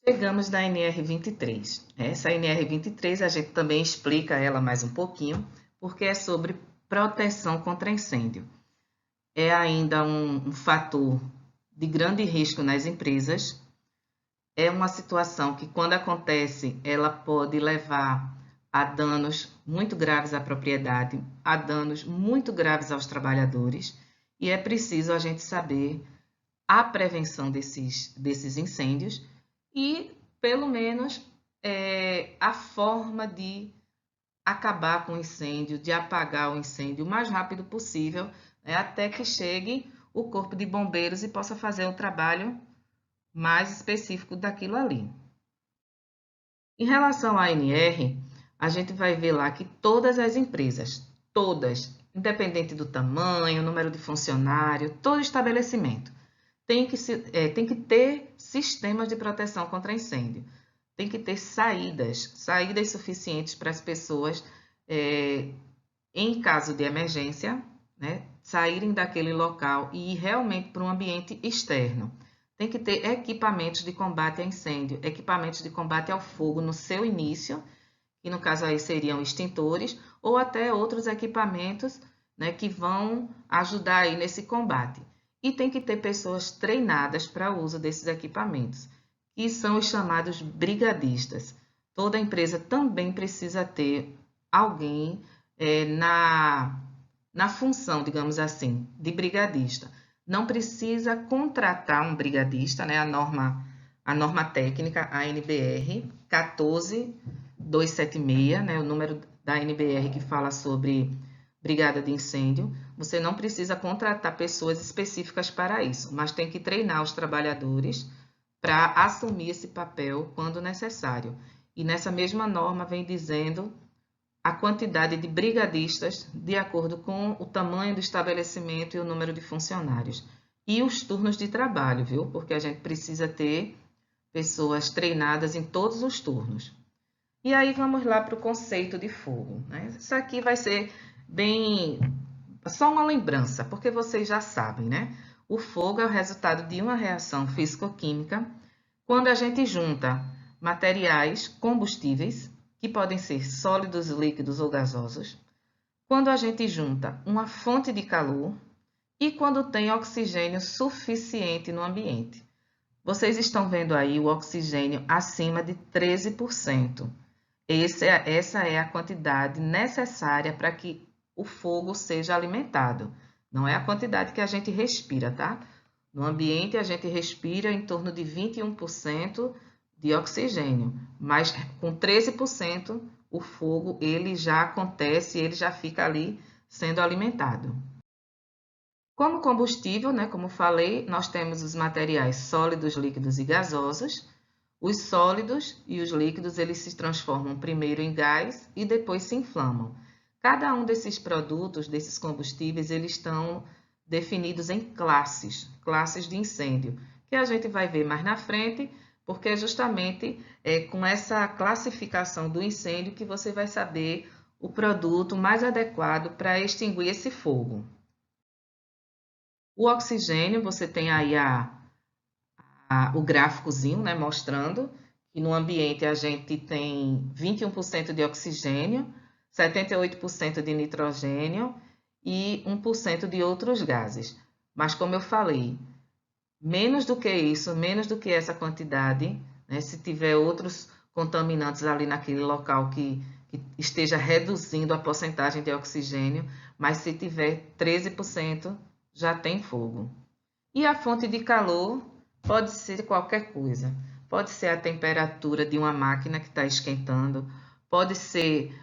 Chegamos na NR23. Essa NR23 a gente também explica ela mais um pouquinho, porque é sobre proteção contra incêndio. É ainda um fator de grande risco nas empresas. É uma situação que, quando acontece, ela pode levar a danos muito graves à propriedade, a danos muito graves aos trabalhadores, e é preciso a gente saber a prevenção desses incêndios e, pelo menos, a forma de acabar com o incêndio, de apagar o incêndio o mais rápido possível, né, até que chegue o corpo de bombeiros e possa fazer o trabalho mais específico daquilo ali. Em relação à ANR, a gente vai ver lá que todas as empresas, todas, independente do tamanho, número de funcionário, todo estabelecimento, tem que ter sistemas de proteção contra incêndio. Tem que ter saídas suficientes para as pessoas, em caso de emergência, né, saírem daquele local e ir realmente para um ambiente externo. Tem que ter equipamentos de combate a incêndio, equipamentos de combate ao fogo no seu início, que no caso aí seriam extintores, ou até outros equipamentos, né, que vão ajudar aí nesse combate. E tem que ter pessoas treinadas para o uso desses equipamentos, que são os chamados brigadistas. Toda empresa também precisa ter alguém na função, digamos assim, de brigadista. Não precisa contratar um brigadista, né? A norma técnica, a NBR 14276, né? O número da NBR que fala sobre brigada de incêndio. Você não precisa contratar pessoas específicas para isso, mas tem que treinar os trabalhadores para assumir esse papel quando necessário. E nessa mesma norma vem dizendo a quantidade de brigadistas de acordo com o tamanho do estabelecimento e o número de funcionários. E os turnos de trabalho, viu? Porque a gente precisa ter pessoas treinadas em todos os turnos. E aí vamos lá para o conceito de fogo, né? Isso aqui vai ser bem só uma lembrança, porque vocês já sabem, né? O fogo é o resultado de uma reação físico-química quando a gente junta materiais combustíveis, que podem ser sólidos, líquidos ou gasosos, quando a gente junta uma fonte de calor e quando tem oxigênio suficiente no ambiente. Vocês estão vendo aí o oxigênio acima de 13%. Essa é a quantidade necessária para que o fogo seja alimentado. Não é a quantidade que a gente respira, tá? No ambiente, a gente respira em torno de 21% de oxigênio, mas com 13% o fogo ele já acontece, ele já fica ali sendo alimentado. Como combustível, né, como falei, nós temos os materiais sólidos, líquidos e gasosos. Os sólidos e os líquidos eles se transformam primeiro em gás e depois se inflamam. Cada um desses produtos, desses combustíveis, eles estão definidos em classes de incêndio, que a gente vai ver mais na frente, porque é justamente com essa classificação do incêndio que você vai saber o produto mais adequado para extinguir esse fogo. O oxigênio, você tem aí o gráficozinho, né, mostrando que no ambiente a gente tem 21% de oxigênio, 78% de nitrogênio e 1% de outros gases. Mas como eu falei, menos do que isso, menos do que essa quantidade, né, se tiver outros contaminantes ali naquele local que esteja reduzindo a porcentagem de oxigênio, mas se tiver 13%, já tem fogo. E a fonte de calor pode ser qualquer coisa. Pode ser a temperatura de uma máquina que está esquentando, pode ser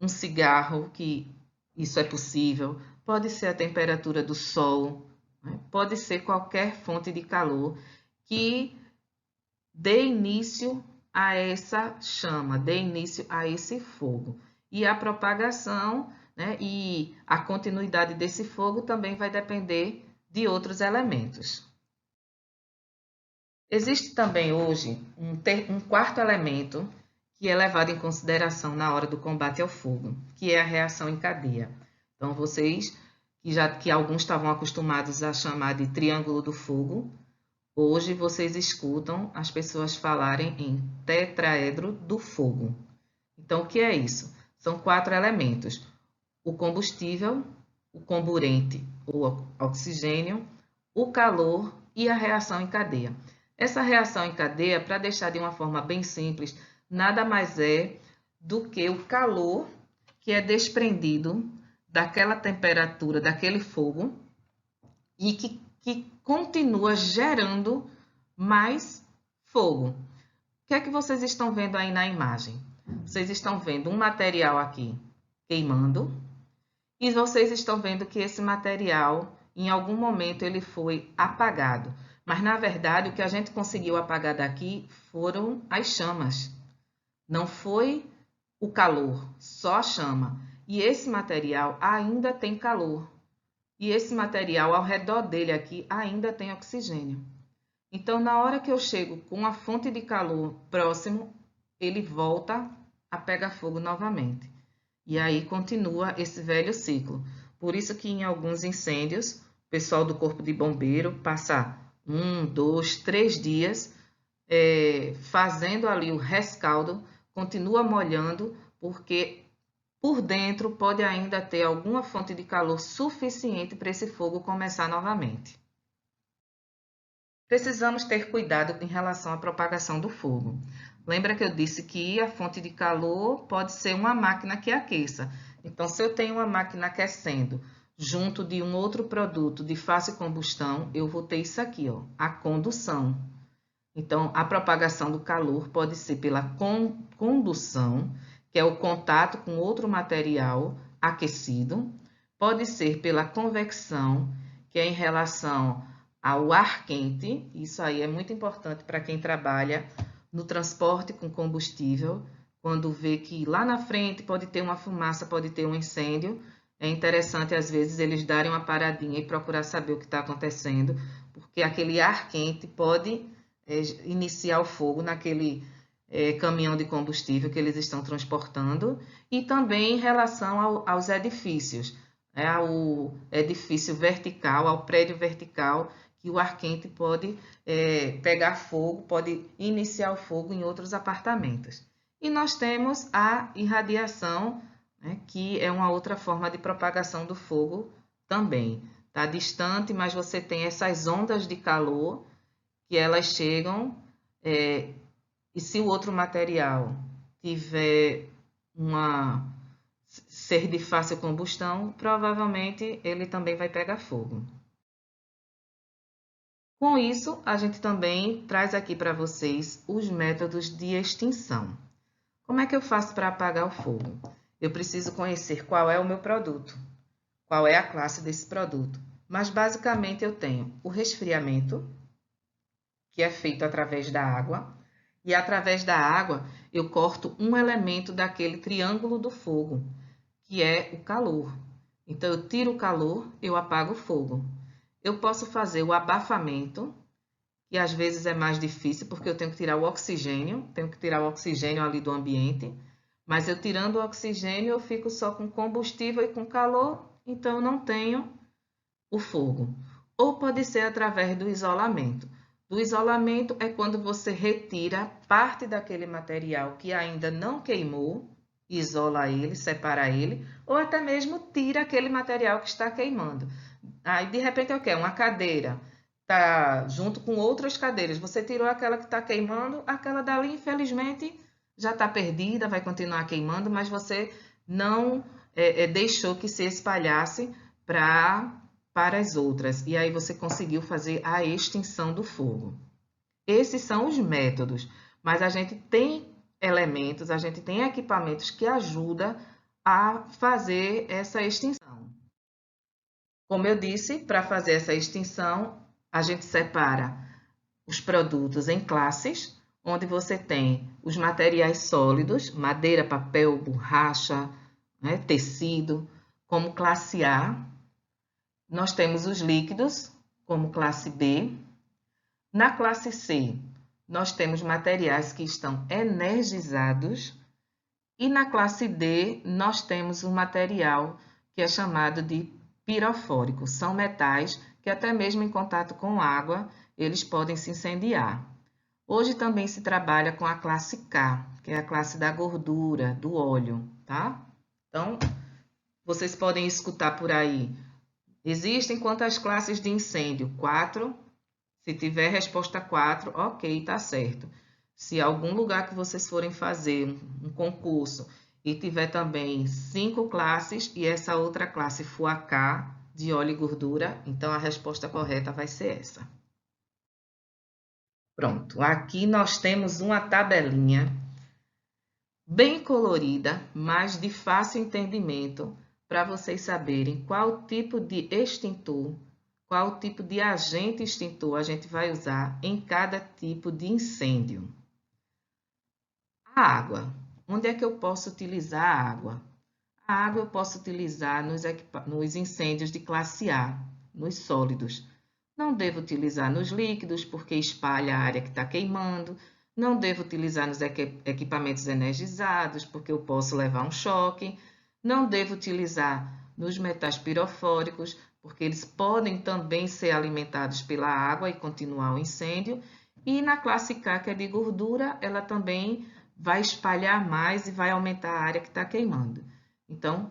um cigarro, que isso é possível, pode ser a temperatura do sol, né? Pode ser qualquer fonte de calor que dê início a essa chama, dê início a esse fogo. E a propagação, né, e a continuidade desse fogo também vai depender de outros elementos. Existe também hoje um quarto elemento que é levado em consideração na hora do combate ao fogo, que é a reação em cadeia. Então, vocês que alguns estavam acostumados a chamar de triângulo do fogo, Hoje vocês escutam as pessoas falarem em tetraedro do fogo. Então, o que é isso? São 4 elementos: o combustível, o comburente, o oxigênio, o calor e a reação em cadeia. Essa reação em cadeia, para deixar de uma forma bem simples, nada mais é do que o calor que é desprendido daquela temperatura, daquele fogo, e que continua gerando mais fogo. O que é que vocês estão vendo aí na imagem? Vocês estão vendo um material aqui queimando e vocês estão vendo que esse material, em algum momento, ele foi apagado. Mas, na verdade, o que a gente conseguiu apagar daqui foram as chamas. Não foi o calor, só a chama. E esse material ainda tem calor. E esse material ao redor dele aqui ainda tem oxigênio. Então, na hora que eu chego com a fonte de calor próximo, ele volta a pegar fogo novamente. E aí continua esse velho ciclo. Por isso que em alguns incêndios, o pessoal do Corpo de Bombeiro passa 1, 2, 3 dias fazendo ali o rescaldo, continua molhando, porque por dentro pode ainda ter alguma fonte de calor suficiente para esse fogo começar novamente. Precisamos ter cuidado em relação à propagação do fogo. Lembra que eu disse que a fonte de calor pode ser uma máquina que aqueça. Então, se eu tenho uma máquina aquecendo junto de um outro produto de fácil combustão, eu vou ter isso aqui, ó, a condução. Então, a propagação do calor pode ser pela condução, que é o contato com outro material aquecido, pode ser pela convecção, que é em relação ao ar quente. Isso aí é muito importante para quem trabalha no transporte com combustível, quando vê que lá na frente pode ter uma fumaça, pode ter um incêndio. É interessante, às vezes, eles darem uma paradinha e procurar saber o que está acontecendo, porque aquele ar quente pode iniciar o fogo naquele caminhão de combustível que eles estão transportando, e também em relação aos edifícios, ao edifício vertical, ao prédio vertical, que o ar quente pode pegar fogo, pode iniciar o fogo em outros apartamentos. E nós temos a irradiação, né, que é uma outra forma de propagação do fogo também. Está distante, mas você tem essas ondas de calor que elas chegam, e se o outro material tiver ser de fácil combustão, provavelmente ele também vai pegar fogo. Com isso, a gente também traz aqui para vocês os métodos de extinção. Como é que eu faço para apagar o fogo? Eu preciso conhecer qual é o meu produto, qual é a classe desse produto. Mas basicamente eu tenho o resfriamento, que é feito através da água, e através da água eu corto um elemento daquele triângulo do fogo, que é o calor. Então eu tiro o calor, eu apago o fogo. Eu posso fazer o abafamento, que às vezes é mais difícil, porque eu tenho que tirar o oxigênio, ali do ambiente, mas eu tirando o oxigênio, eu fico só com combustível e com calor, então eu não tenho o fogo. Ou pode ser através do isolamento. Do isolamento é quando você retira parte daquele material que ainda não queimou, isola ele, separa ele, ou até mesmo tira aquele material que está queimando. Aí, de repente, eu quero uma cadeira, tá junto com outras cadeiras. Você tirou aquela que está queimando, aquela dali, infelizmente, já está perdida, vai continuar queimando, mas você não deixou que se espalhasse para as outras. E aí você conseguiu fazer a extinção do fogo. Esses são os métodos, mas a gente tem elementos, a gente tem equipamentos que ajudam a fazer essa extinção. Como eu disse, para fazer essa extinção, a gente separa os produtos em classes, onde você tem os materiais sólidos, madeira, papel, borracha, né, tecido, como classe A. Nós temos os líquidos, como classe B. Na classe C, nós temos materiais que estão energizados. E na classe D, nós temos um material que é chamado de pirofórico. São metais que até mesmo em contato com água, eles podem se incendiar. Hoje também se trabalha com a classe K, que é a classe da gordura, do óleo, tá? Então, vocês podem escutar por aí. Existem quantas classes de incêndio? 4. Se tiver resposta 4, ok, tá certo. Se algum lugar que vocês forem fazer um concurso e tiver também 5 classes e essa outra classe for a K, de óleo e gordura, então a resposta correta vai ser essa. Pronto, aqui nós temos uma tabelinha bem colorida, mas de fácil entendimento, para vocês saberem qual tipo de extintor, qual tipo de agente extintor a gente vai usar em cada tipo de incêndio. A água. Onde é que eu posso utilizar a água? A água eu posso utilizar nos incêndios de classe A, nos sólidos. Não devo utilizar nos líquidos, porque espalha a área que está queimando. Não devo utilizar nos equipamentos energizados, porque eu posso levar um choque. Não devo utilizar nos metais pirofóricos, porque eles podem também ser alimentados pela água e continuar o incêndio. E na classe K, que é de gordura, ela também vai espalhar mais e vai aumentar a área que está queimando. Então,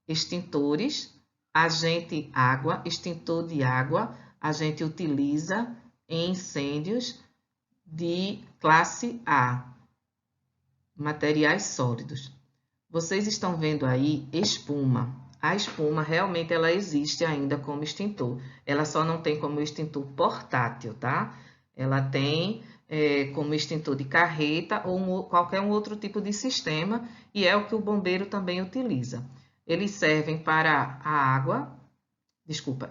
extintores, agente água, extintor de água, a gente utiliza em incêndios de classe A, materiais sólidos. Vocês estão vendo aí espuma. A espuma realmente ela existe ainda como extintor. Ela só não tem como extintor portátil, tá? Ela tem como extintor de carreta ou qualquer outro tipo de sistema e é o que o bombeiro também utiliza. Eles servem para a água,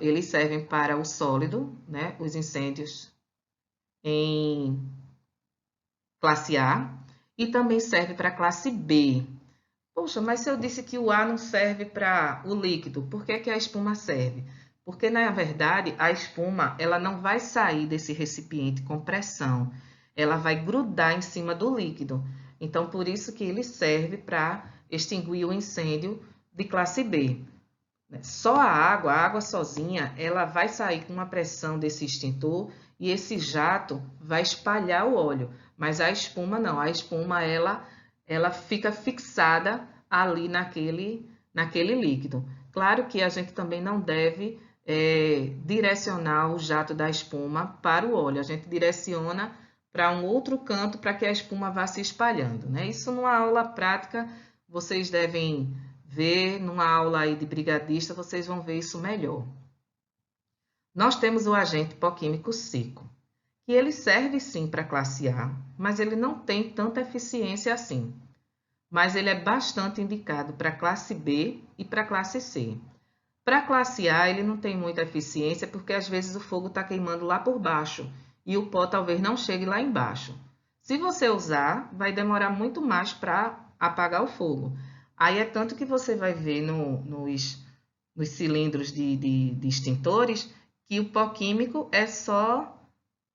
eles servem para o sólido, né? Os incêndios em classe A e também serve para a classe B. Poxa, mas se eu disse que o A não serve para o líquido, por que que a espuma serve? Porque, na verdade, a espuma ela não vai sair desse recipiente com pressão, ela vai grudar em cima do líquido. Então, por isso que ele serve para extinguir o incêndio de classe B. Só a água sozinha, ela vai sair com uma pressão desse extintor e esse jato vai espalhar o óleo. Mas a espuma não, a espuma ela fica fixada ali naquele líquido. Claro que a gente também não deve direcionar o jato da espuma para o óleo, a gente direciona para um outro canto para que a espuma vá se espalhando, né? Isso numa aula prática vocês devem ver, numa aula aí de brigadista vocês vão ver isso melhor. Nós temos o agente hipoquímico seco, que ele serve sim para a classe A, mas ele não tem tanta eficiência assim. Mas ele é bastante indicado para a classe B e para a classe C. Para a classe A, ele não tem muita eficiência porque às vezes o fogo está queimando lá por baixo e o pó talvez não chegue lá embaixo. Se você usar, vai demorar muito mais para apagar o fogo. Aí é tanto que você vai ver nos cilindros de extintores que o pó químico é só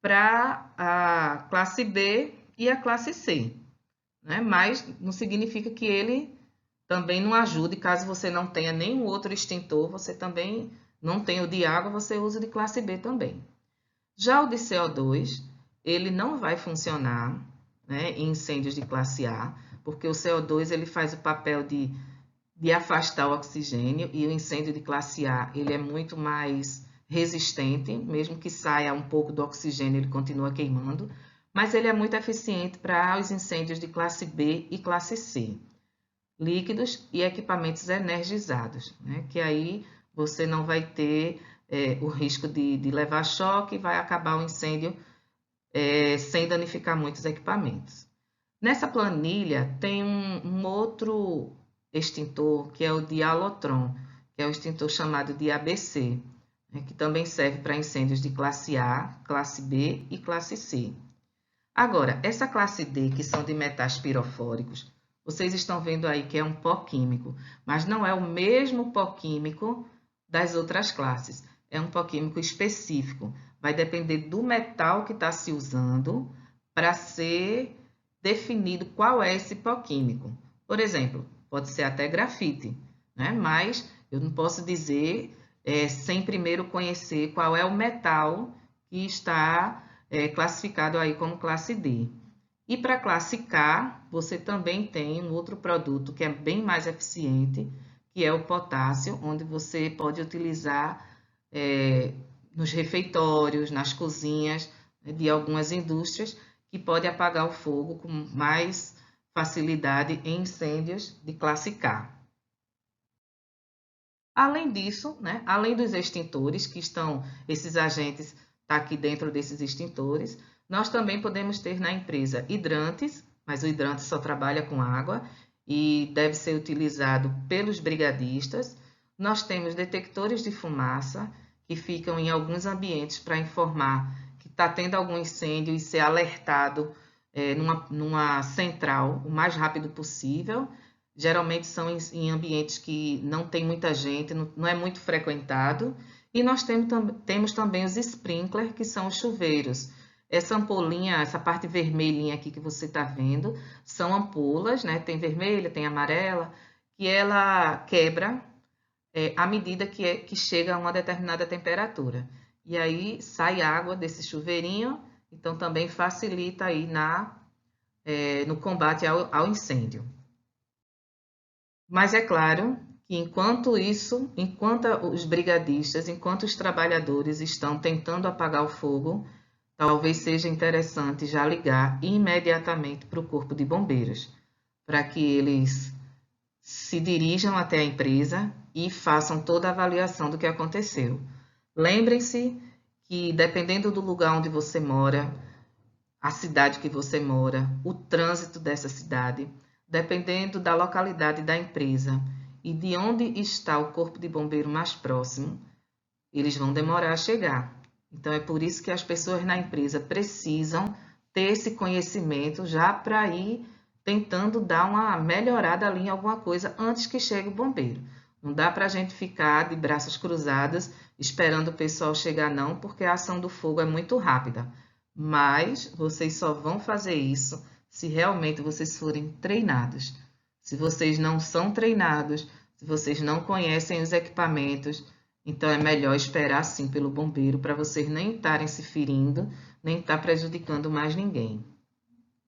para a classe B e a classe C, né? Mas não significa que ele também não ajude, caso você não tenha nenhum outro extintor, você também não tem o de água, você usa o de classe B também. Já o de CO2, ele não vai funcionar, né, em incêndios de classe A, porque o CO2 ele faz o papel de afastar o oxigênio e o incêndio de classe A ele é muito mais resistente, mesmo que saia um pouco do oxigênio, ele continua queimando, mas ele é muito eficiente para os incêndios de classe B e classe C, líquidos e equipamentos energizados, né? Que aí você não vai ter o risco de levar choque e vai acabar o incêndio sem danificar muitos equipamentos. Nessa planilha tem um outro extintor, que é o dialotron, que é o extintor chamado de ABC, né, que também serve para incêndios de classe A, classe B e classe C. Agora, essa classe D, que são de metais pirofóricos, vocês estão vendo aí que é um pó químico, mas não é o mesmo pó químico das outras classes. É um pó químico específico. Vai depender do metal que está se usando para ser definido qual é esse pó químico. Por exemplo, pode ser até grafite, né? Mas eu não posso dizer sem primeiro conhecer qual é o metal que está classificado aí como classe D. E para a classe K, você também tem um outro produto que é bem mais eficiente, que é o potássio, onde você pode utilizar nos refeitórios, nas cozinhas de algumas indústrias, que pode apagar o fogo com mais facilidade em incêndios de classe K. Além disso, né, além dos extintores, que estão, esses agentes tá aqui dentro desses extintores, nós também podemos ter na empresa hidrantes, mas o hidrante só trabalha com água e deve ser utilizado pelos brigadistas. Nós temos detectores de fumaça, que ficam em alguns ambientes para informar que está tendo algum incêndio e ser alertado numa central o mais rápido possível. Geralmente são em ambientes que não tem muita gente, não é muito frequentado. E nós temos também os sprinklers, que são os chuveiros. Essa ampolinha, essa parte vermelhinha aqui que você está vendo, são ampolas, né? Tem vermelha, tem amarela, que ela quebra à medida que chega a uma determinada temperatura. E aí sai água desse chuveirinho, então também facilita aí no combate ao incêndio. Mas é claro que enquanto os brigadistas, enquanto os trabalhadores estão tentando apagar o fogo, talvez seja interessante já ligar imediatamente para o Corpo de Bombeiros, para que eles se dirijam até a empresa e façam toda a avaliação do que aconteceu. Lembrem-se que, dependendo do lugar onde você mora, a cidade que você mora, o trânsito dessa cidade, dependendo da localidade da empresa e de onde está o corpo de bombeiro mais próximo, eles vão demorar a chegar. Então, é por isso que as pessoas na empresa precisam ter esse conhecimento já para ir tentando dar uma melhorada ali em alguma coisa antes que chegue o bombeiro. Não dá para a gente ficar de braços cruzados esperando o pessoal chegar, não, porque a ação do fogo é muito rápida. Mas vocês só vão fazer isso se realmente vocês forem treinados. Se vocês não são treinados, se vocês não conhecem os equipamentos, então é melhor esperar sim pelo bombeiro para vocês nem estarem se ferindo, nem estar prejudicando mais ninguém.